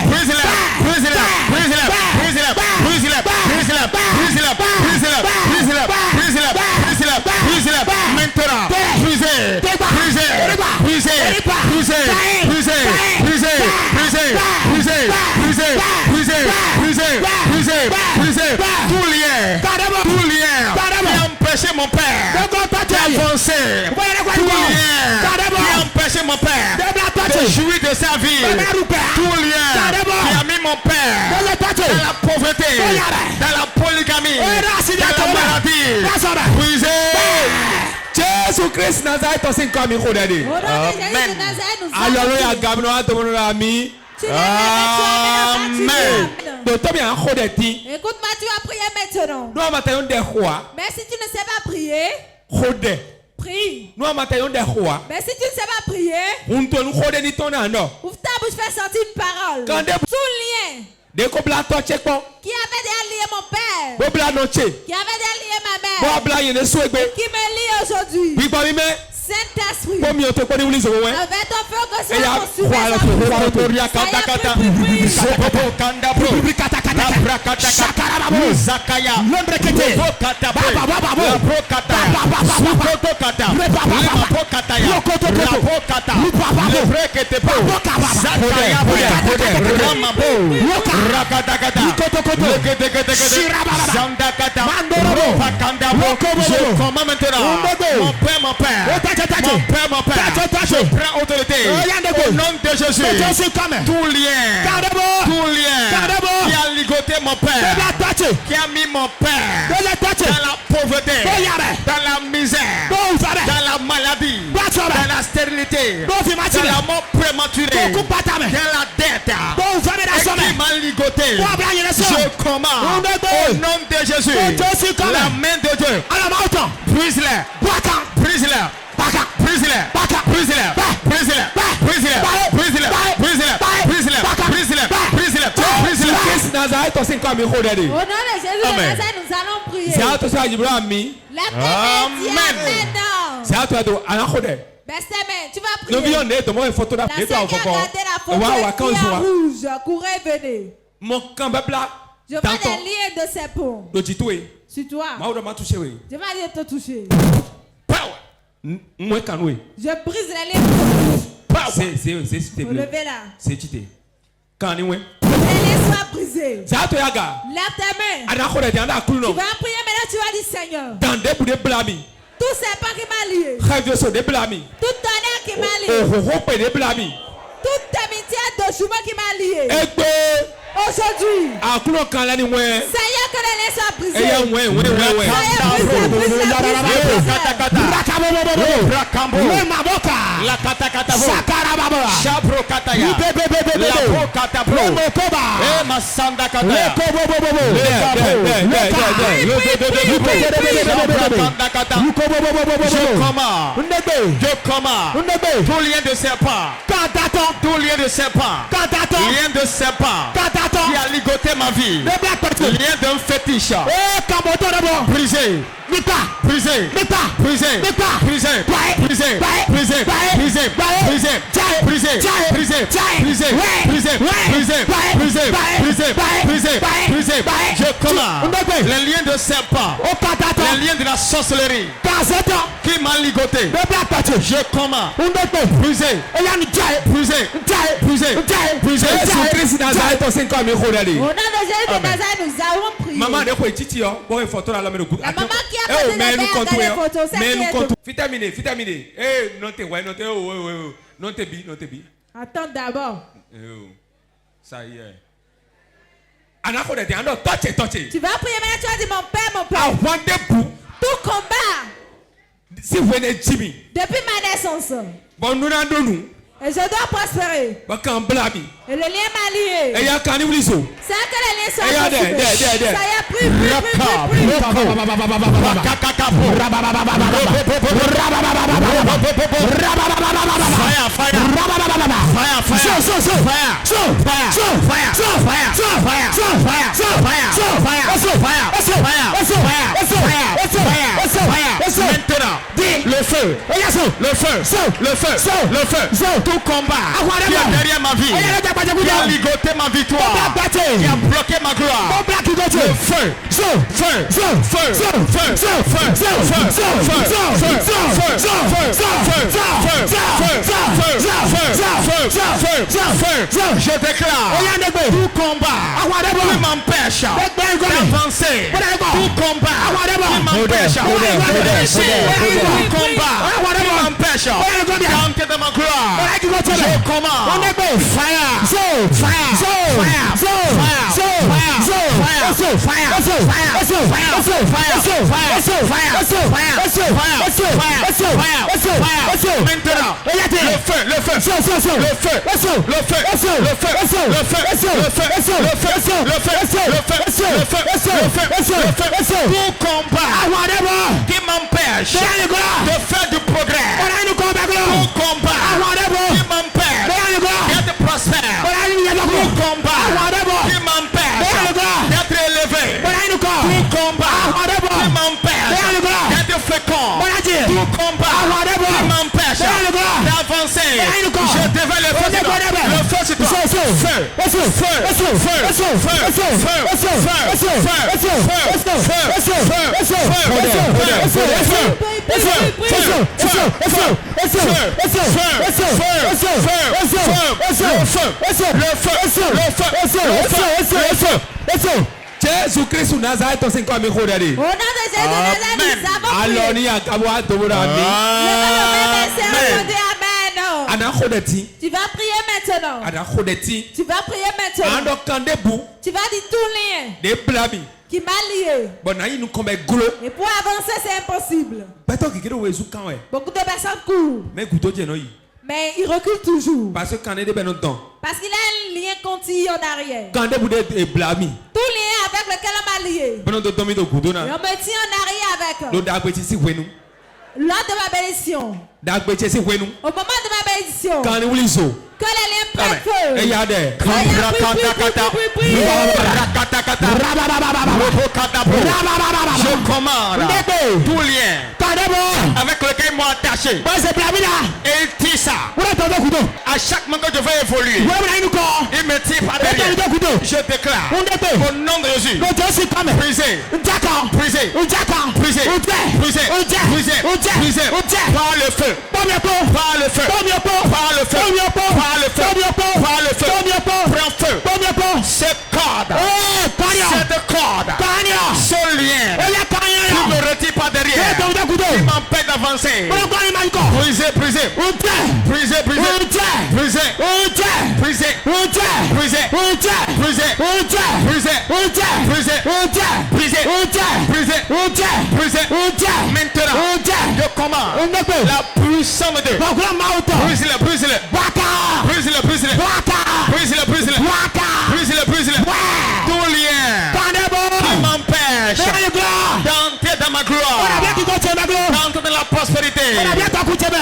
brise-les, brise-les, brise-les, brise-les, brise-les, brise-les, brise-les, brise-les, brise-les, brise-les, brise-les, brise-les, brise-les, maintenant, brisez, brisez, brisez, brisez, brisez, brisez, brisez, brisez, brisez, brisez, brisez, brisez, brisez, tout lien qui a empêché mon père d'avancer, tout lien qui a empêché mon père de jouir de sa vie, tout lien qui a mis mon père dans la pauvreté, dans la polygamie, dans la maladie, brisez. Jésus-Christ Nazareth aussi comme il faut dire. Amen. Alléluia, Gabriel, tout le monde a mis. Amen. Écoute-moi, tu vas prier maintenant. Mais si tu ne sais pas prier, prie. Mais si tu ne sais pas prier, ouvre ta bouche, fais sortir une parole. Tout lien qui avait déjà lié mon père, qui avait déjà lié ma mère, et qui me lie aujourd'hui. Saint-Esprit, avec ton feu que c'est la mon père, je prends autorité au nom de Jésus. Tout lien qui a ligoté mon père, qui a mis mon père dans la pauvreté, dans la misère, dans la maladie, dans la stérilité, dans la mort prématurée, dans la dette, et qui m'a ligoté, je commande au nom de Jésus, la main de Dieu, brise-les, brise-les, brise-les, brise-les, brise-les, brise-les, brise-les, brise-les, brise-les, brise-les, brise-les, brise-les. Christ Nazareth aussi comme il faut dire. Au nom de Jésus de Nazareth, nous allons prier. C'est à toi ça Amen. C'est à toi de tu vas prier. Nous vions de tomber une photo d'après toi encore. Rouge, courez, venez. Mon cambabla. Je vois des liens de ces ponts. Sur toi. Je vais aller te toucher. Je brise les liens. C'est levez là. C'est tité. Quand les liens soient brisés. Lève ta main. Tu vas prier maintenant, tu vas dire Seigneur. Tout serpent qui m'a lié. Toute tonnerre qui m'a lié. Toute amitié de chemin qui m'a lié. Aujourd'hui, Seigneur, que les liens soient brisés. Seigneur, je commande tout lien de serpent, tout lien de serpent, lien de serpent qui a ligoté ma vie, lien d'un fétiche, brisé, brisé, brisé, brisé, brisé, brisé, brisé, brisé, brisé, brisé, brisé, brisé, brisé, brisé, brisé, brisé, je commande les liens de serpent, les liens de la sorcellerie qui m'a ligoté, je commande brisé, brisé, brisé, brisé. Jésus de Nazareth, nous avons prié. Maman, la maman qui a posé la mère dans les photos, Vitamine. Non, t'es bi. Attends d'abord. Ça y est. Tu vas prier maintenant, tu vas dire mon père. Tout combat. Depuis ma naissance. Et je dois prospérer. Et le lien m'a lié. C'est que les liens sont ça y a pris. Le feu, tout combat qui est derrière ma vie, qui a ligoté ma victoire, qui a bloqué ma gloire. Le feu, je déclare tout combat qui m'empêche d'avancer, tout combat qui m'empêche d'agir, tout combat qui m'empêche d'entrer dans ma gloire, je commande fire. Maintenant, le feu. Tout combat qui m'empêche de faire du progrès, tout combat qui m'empêche d'être prospère, tout combat qui m'empêche d'être élevé, tout combat qui m'empêche d'être fécond, tout combat qui m'empêche d'avancer, je devais le feu sur toi. Jésus-Christ Nazareth, au nom de Jésus de Nazareth, nous avons prié. Tu vas prier maintenant. Tu vas prier maintenant. Tu vas dire tout lien qui m'a lié. Et pour avancer, c'est impossible. Beaucoup de personnes courent. Mais il recule toujours. Parce qu'il a un lien continu en arrière. Tout lien avec lequel on m'a lié. Et on me tient en arrière avec. Lors de ma bénédiction. Au moment de ma bénédiction. Que les liens prennent feu. Je commande tout lien avec lequel ils m'ont attaché. Et il tire ça. À chaque moment que je vais évoluer, il me tire par derrière. Je déclare au nom de Jésus. Brisé. Brisé. Brisé. Brisé. Brisé. Par le feu. Par le feu. Par le feu. Par le feu. Par le feu. Prends feu. Cette corde. Cette corde. Ce lien. Il ne me retire pas derrière. Il m'empêche d'avancer. Brisé. Brisé. Brisé. Brisé. Brisé. Brisé. Brisé. Brisé. Brisé. Brisé. Brisé. Brisé. Maintenant, je commande la puissance de Dieu. Brise-le. Brise-le. Brise-le. Brise-le. Brise-le. Brise-le. Brise-le. Brise-le. Tout lien qui m'empêche d'entrer dans ma gloire, d'entrer dans la prospérité,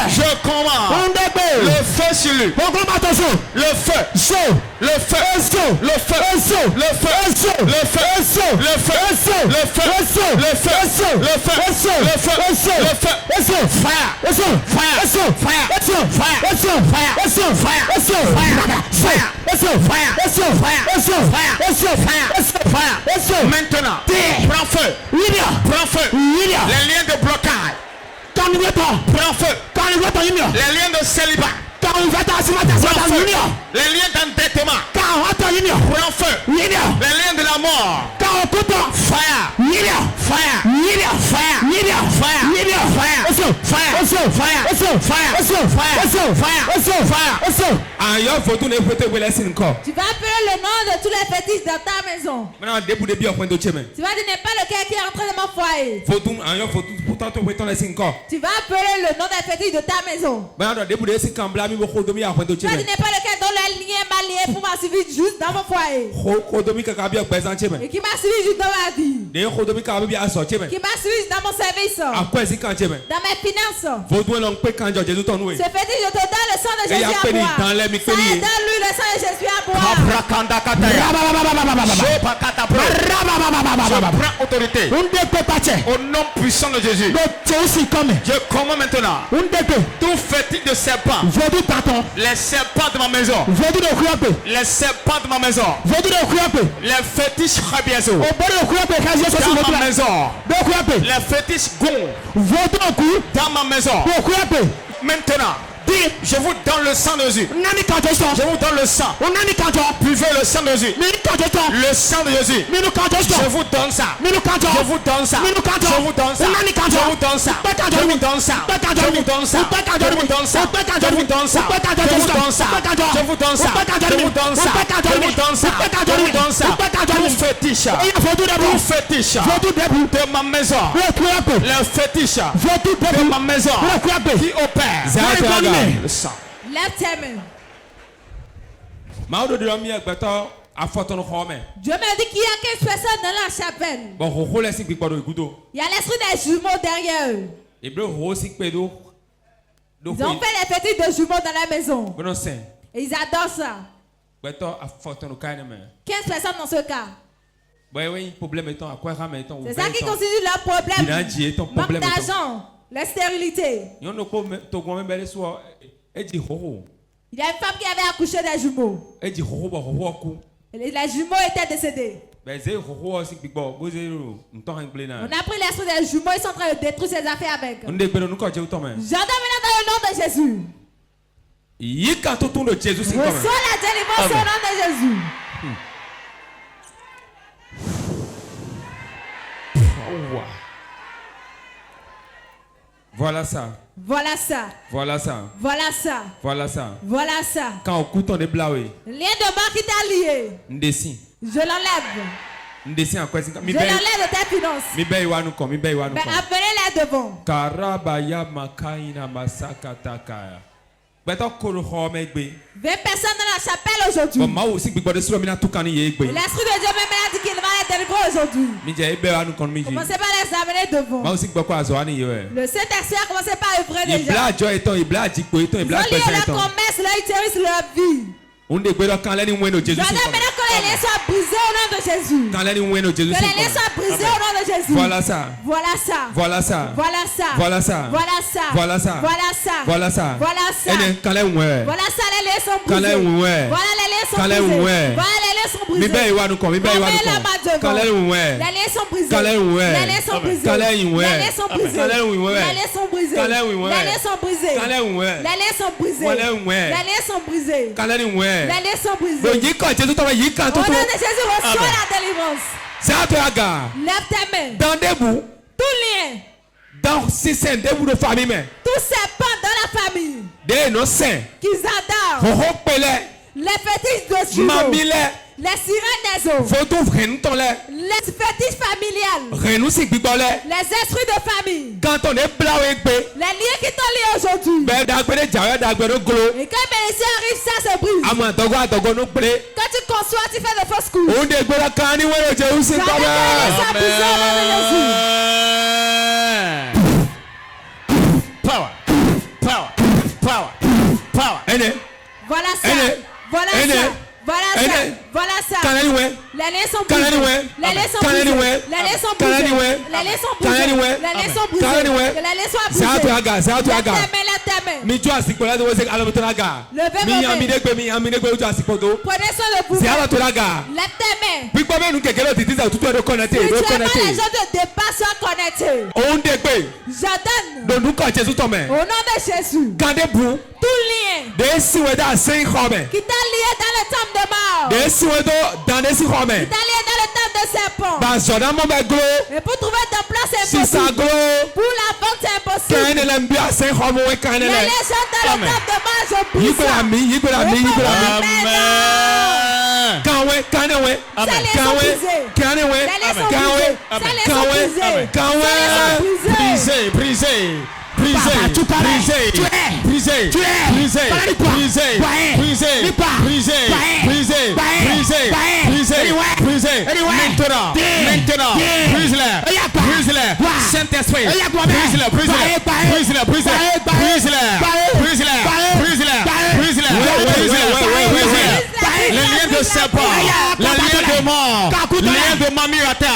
je commande le feu sur lui. Le feu. Le feu. Le feu. Le feu. Le feu. Le feu. Le feu. Le feu. Le feu. Le feu. Le feu. Fire. Fire. Fire. Maintenant, prends feu. Prends feu. Les liens de blocage. Prends feu. Les liens de célibat. Prends feu. Les liens d'endettement. Prends feu. Les liens de la mort. Fire. Fire. Tu vas appeler le nom de tous les fétiches dans ta maison. Tu vas dire n'est pas lequel qui est entré dans mon foyer. Tu vas appeler le nom des fétiches de ta maison. Tu vas dire n'est pas lequel dont le lien m'a lié pour m'a suivi juste dans mon foyer. Et qui m'a suivi juste dans ma vie. Qui m'a suivi dans mon service. Dans mes finances. Ce fétiche, je te donne le sang de Jésus à boire. Donne-lui le sang de Jésus à boire. Je prends autorité au nom puissant de Jésus. Je commande maintenant tout fétiche de serpent. Les serpents de ma maison. Les serpents de ma maison. Les fétiches rabiazo dans ma maison. Les fétiches gond dans ma maison. Maintenant, je vous donne le sang de Jésus. Je vous donne le sang. Buvez le sang de Jésus. Le sang de Jésus. Je vous donne ça. Je vous donne ça. Je vous donne ça. Je vous donne ça. Je vous donne ça. Je vous donne ça. Je vous donne ça. Je vous donne ça. Je vous donne ça. Je vous donne ça. Je vous donne ça. Je vous donne ça. Je vous donne ça. Tout fétiche. Tout fétiche de ma maison. Le fétiche de ma maison qui opère. Le sang. Left hand. Dieu m'a dit qu'il y a 15 personnes dans la chapelle. Il y a l'esprit des jumeaux derrière eux. Ils ont fait les fétiches de jumeaux dans la maison. Et ils adorent ça. 15 personnes dans ce cas. C'est ça qui constitue leur problème. Manque d'argent. La stérilité. Il y a une femme qui avait accouché des jumeaux. Et les jumeaux étaient décédés. On a pris l'esprit des jumeaux, ils sont en train de détruire ses affaires avec. J'entends maintenant dans le nom de Jésus. Reçois la délivrance au nom de Jésus. Voilà ça. Voilà ça. Voilà ça. Voilà ça. Voilà ça. Voilà ça. Quand on coûte on est blaoué. Lien de mort qui t'a lié. Je l'enlève. Je l'enlève de tes finances. Appelez-les devant. Karabaya makaina masaka takaya. 20 personnes dans la chapelle aujourd'hui. L'Esprit de Dieu même a dit qu'il va les délivrer aujourd'hui. Commencez par les amener devant. Le Saint-Esprit a commencé par œuvrer déjà. Ils ont lié leur commerce, leur utérus, leur vie. Je dois maintenant que les liens soient brisés au nom de Jésus. Que les liens soient brisés au nom de Jésus. Voilà ça. Voilà ça. Voilà ça. Voilà ça. Voilà ça. Voilà ça. Voilà ça. Voilà ça. Voilà ça. Voilà ça. Voilà ça, les liens sont brisés. Voilà les liens sont brisés. Voilà les liens sont brisés. Les liens sont brisés. Les liens sont brisés. Les liens sont brisés. Les liens sont brisés. Les liens sont brisés. Les liens sont brisés. Les liens sont brisés. Les liens sont brisés. Les liens sont brisés. Au nom de Jésus, reçois la délivrance. Lève tes mains. Tout lien. Dans si c'est des bouts de famille, tous ces pans dans la famille. Des non saints. Qu'ils adorent. Les fétiches de judo. Les sirènes des eaux. Les fétiches familiales. Les esprits de famille. Les liens qui t'ont liés aujourd'hui. Et quand bénédiction arrive, ça se brise. Quand tu conçois, tu fais de fausses couches. Power. Voilà ça. Voilà ça. Voilà ça. Voilà ça. Les liens sont brisés. Les liens sont brisés. Les liens sont brisés. Les liens sont brisés. Les liens sont brisés. Les liens sont brisés. Levez vos mains. Prenez soin de vous. Lève tes mains. Spirituellement, les gens de départ soient connectés. J'ordonne. Au nom de Jésus. Tout lien qui t'a lié dans le temps de mort. Qui t'a lié dans le temps de serpent. Et pour trouver ta place, c'est impossible. Pour la vente, c'est impossible. Les gens dans le temps de mort, je brise ça. Maintenant, brise-le, Saint-Esprit, brise-le, les liens de serpent, les liens de mort, les liens de mamirata,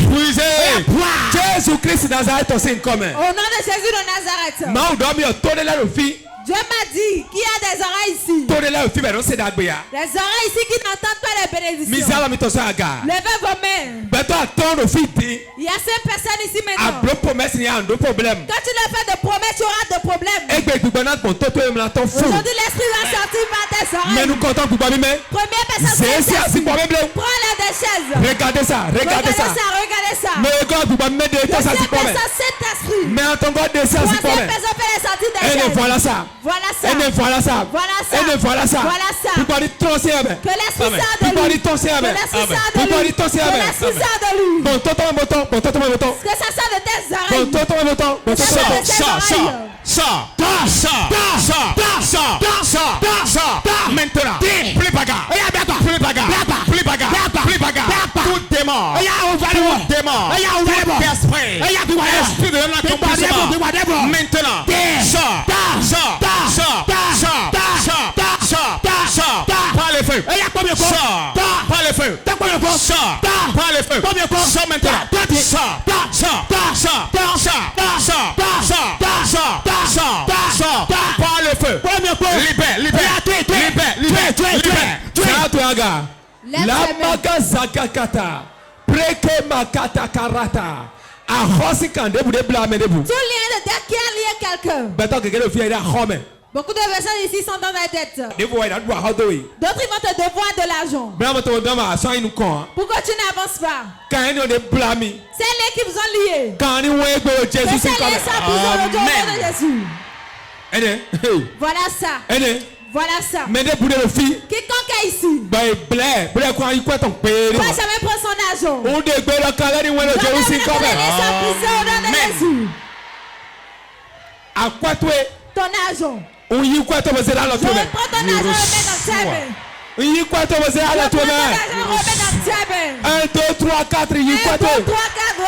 brisez. Jésus-Christ Nazareth aussi une commun. Au nom de Jésus de Nazareth. Dieu m'a dit qu'il y a des oreilles ici. Les oreilles ici qui n'entendent pas les bénédictions. Levez vos mains. Il y a 5 personnes ici maintenant. Quand tu leur fais de promesses, tu auras de problèmes. Aujourd'hui, l'esprit va sortir par tes oreilles. Première personne, prends-la des chaises. Regardez ça. Regardez ça. Deuxième personne, Saint-Esprit. Troisième personne, fais les sortir des chaises. Voilà ça. Voilà ça. Voilà ça. Voilà ça. Voilà ça. Voilà ça. Que l'esprit sort de lui. Que l'esprit sort de lui. Bon, que ça sort de tes oreilles. Sors. Maintenant. Plus bagarre. Tout démon. Esprit de l'accomplissement. Maintenant. Sors. Par le feu. Sors. Par le feu. Sors. Par le feu. Sors maintenant. Sors. Par le feu. Libère. La magazakakata. Preke makata karata. Tout lien de dette qui a lié quelqu'un. Beaucoup de personnes ici sont dans la dette. D'autres ils vont te devoir de l'argent. Pourquoi tu n'avances pas? C'est les qui vous ont liés. C'est les qui Voilà ça. Voilà ça. Quiconque est ici. Doit jamais prendre son argent. Ton argent. Je prends ton argent et le mets dans tes mains. 1, 2, 3, 4,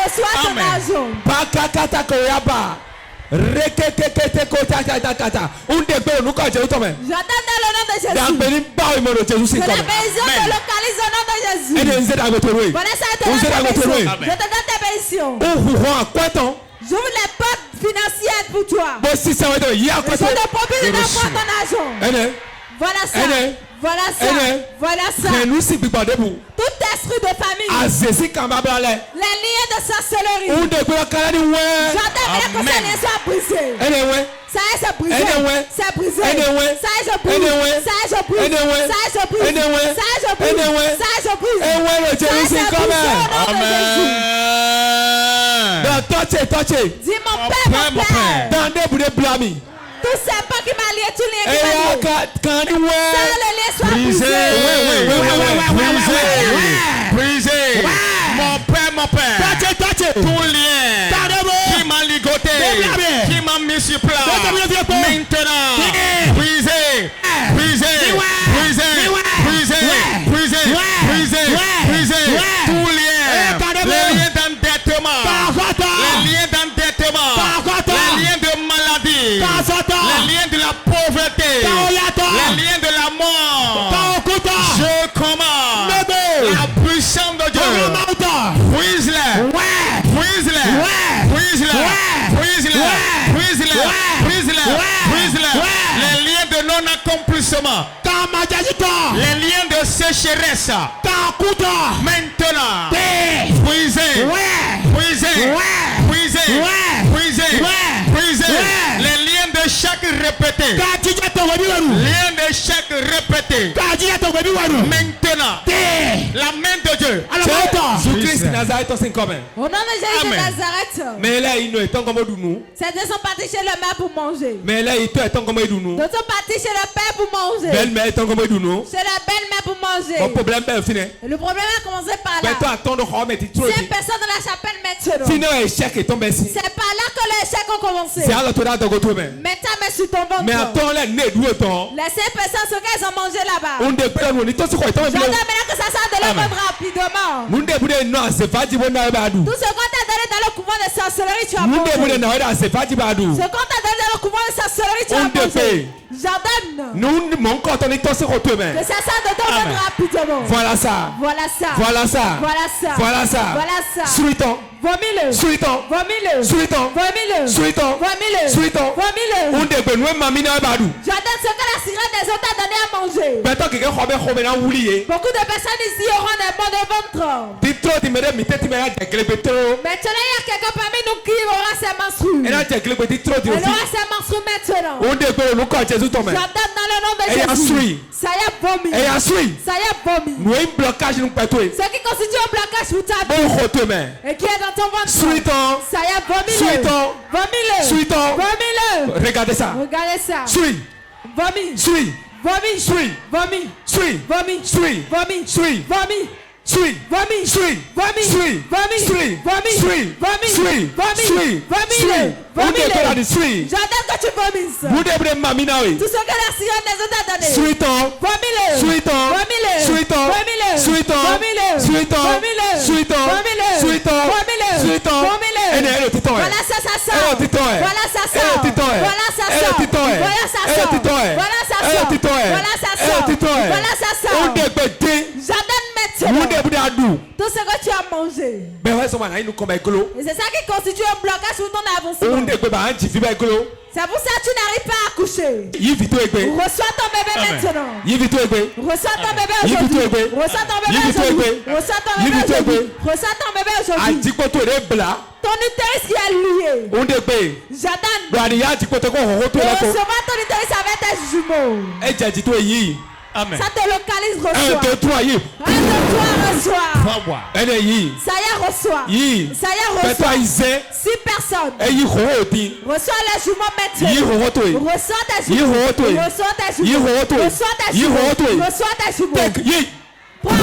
reçois ton argent. le nom de Jésus. Que la bénédiction te localise au nom de Jésus. Voilà ça, je te donne tes bénédictions. J'ouvre les portes financières pour toi. Je te propose de prendre ton argent. Voilà ça. Voilà ça. Voilà ça. Tout esprit de famille. Les liens de sorcellerie. J'entends que ces liens soient brisés. Ça y est, c'est brisé. C'est brisé. Ça y est, je brise. Ça y est, je brise. Ça y est, je brise. Ça y est, je brise. Ça y est, je brise. Ça y est, je brise. Dis mon père, mon père. Tout ça pas qui m'a lié, tout lien qui m'a lié. Ça, le lien soit brisé. Mon père. Tout lien qui m'a ligoté, qui m'a mis sur plat. Maintenant, brisé. Tout lien. Les liens d'endettement. Les liens d'endettement. Les liens de maladie. Les liens de la pauvreté. Les liens de la mort. Je commande la puissance de Dieu. Brise-les. Les liens de non-accomplissement. Les liens de sécheresse. Maintenant. Brisez. Les liens de chaque répété. Liens de chaque répété. Maintenant. La main de Dieu. Jésus-Christ de Nazareth. Au nom de Jésus de Nazareth. Ces deux sont partis chez le maire pour manger. D'autres sont partis chez le père pour manger. Chez la belle-mère pour manger. Le problème a commencé par là. 5 personnes dans la chapelle maintenant. C'est par là que les échecs ont commencé. Maintenant, mais sur ton ventre. Les 5 personnes, ce qu'elles ont mangé là-bas. J'entends maintenant que ça sort de leur ventre rapidement. Tout ce qu'on t'a donné dans le couvent de sorcellerie, tu as mangé. Ce qu'on t'a donné dans le couvent de sorcellerie, tu as mangé. J'ordonne que ça sort de ton ventre rapidement. Voilà ça. Vomile. J'entends ce que la sirène des autres a donné à manger. Beaucoup de personnes ici auront des maux de ventre. Maintenant, il y a quelqu'un parmi nous qui aura ses menstrues. Elle aura ses menstrues maintenant. J'entends dans le nom de Jésus. Ça y est vomi. Ce qui constitue un blocage pour ta vie. Et qui est dans ton ventre. Ça y est vomile. Regardez ça. J'entends que tu vomisses. Tout ce que la sirène des autres a donné. Vomile. Voilà ça sort. J'entends maintenant tout ce que tu as mangé. Et c'est ça qui constitue un blocage sur ton avancement. C'est pour ça que tu n'arrives pas à accoucher. Reçois ton bébé maintenant. Reçois ton bébé aujourd'hui. Ton utérus qui est lié. J'attends. Recevoir ton utérus avec tes jumeaux. Amen. Ça te localise, reçoit. 1, 2, 3, 1, 2, 3, reçoit. Ça y est, reçoit. Ça y est, reçoit. 6 personnes. Reçois les jumeaux maintenant. Reçois tes jumeaux. Prends,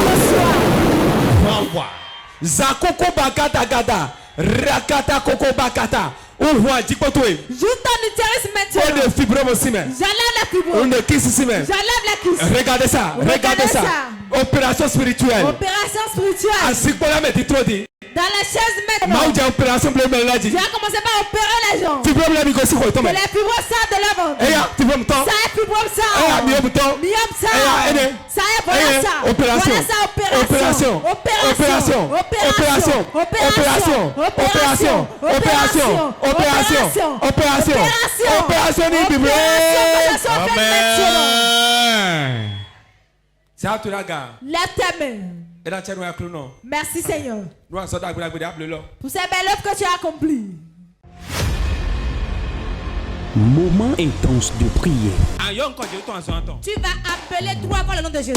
reçois. Zakoko bakata gada. Rakata koko bakata. Joue ton utérus maintenant. On est fibrome aussi, mais. J'enlève la fibrome. On est kiss ici, mais. J'enlève la kiss. Regardez ça. Opération spirituelle. Opération spirituelle. Ainsi que la méthode trop dit. Dans la chaise maintenant. Tu vas commencer par opérer les gens. Que les fibroses sortent de l'avant. Ça est fibrome ça. Ça est voilà ça. Opération. Lève tes mains. Merci Seigneur. Pour ces belles œuvres que tu as accomplies. Moment intense de prière. Tu vas appeler 3 fois le nom de Jésus.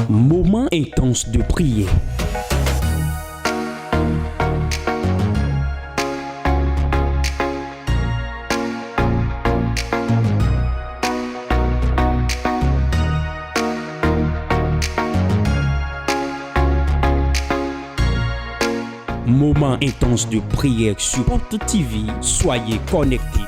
Moment intense de prière. Moment intense de prière sur Porte TV. Soyez connectés.